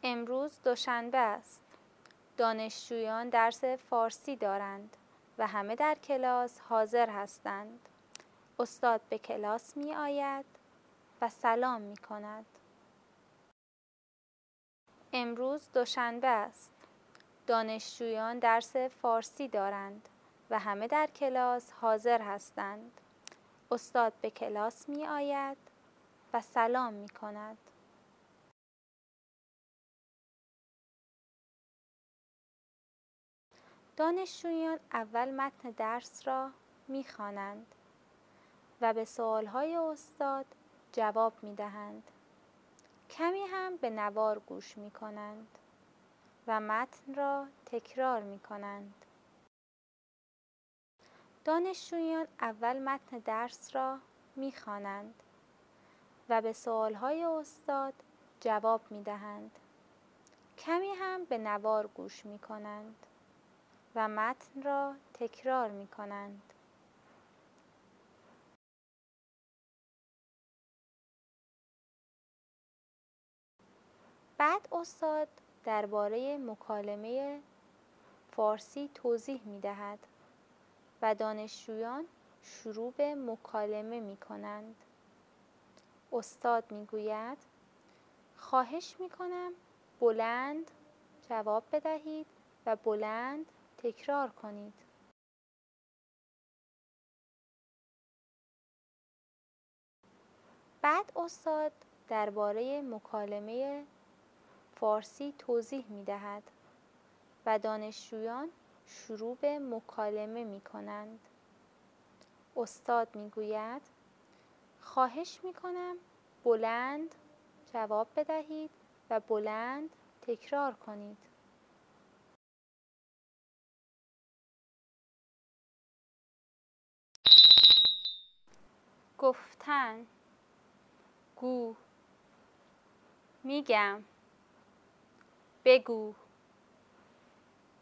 امروز دوشنبه است. دانشجویان درس فارسی دارند و همه در کلاس حاضر هستند. استاد به کلاس می آید و سلام می کند. امروز دوشنبه است. دانشجویان درس فارسی دارند و همه در کلاس حاضر هستند. استاد به کلاس می آید و سلام می کند. دانشجویان اول متن درس را می‌خوانند و به سوال‌های استاد جواب می‌دهند. کمی هم به نوار گوش می‌کنند و متن را تکرار می‌کنند. دانشجویان اول متن درس را می‌خوانند و به سوال‌های استاد جواب می‌دهند. کمی هم به نوار گوش می‌کنند و متن را تکرار می کنند. بعد استاد درباره مکالمه فارسی توضیح می دهد و دانشجویان شروع به مکالمه می کنند. استاد می گوید خواهش می کنم بلند جواب بدهید و بلند تکرار کنید. بعد استاد درباره مکالمه فارسی توضیح می دهد و دانشجویان شروع به مکالمه می کنند. استاد می گوید خواهش می کنم بلند جواب بدهید و بلند تکرار کنید. گفتن، گو، میگم، بگو،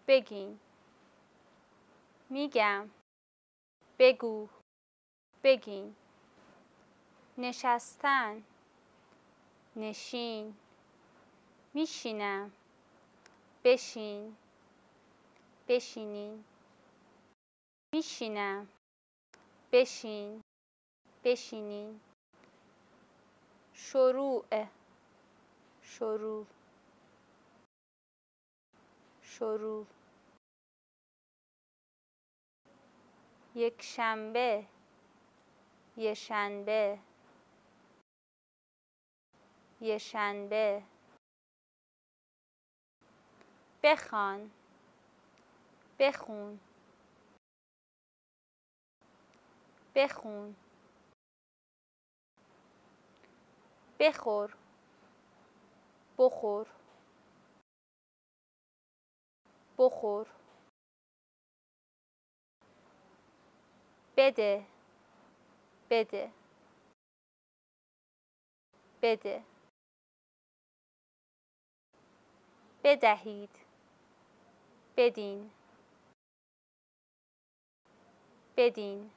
بگین، میگم، بگو، بگین، نشستن، نشین، میشینم، بشین، بشینین، میشینم، بشین، بشینین، شروع، شروع، شروع، یک شنبه، یه شنبه، یه شنبه، بخوان، بخون، بخون، بخور، بخور، بخور، بده، بده، بده، بدهید، بدین، بدین،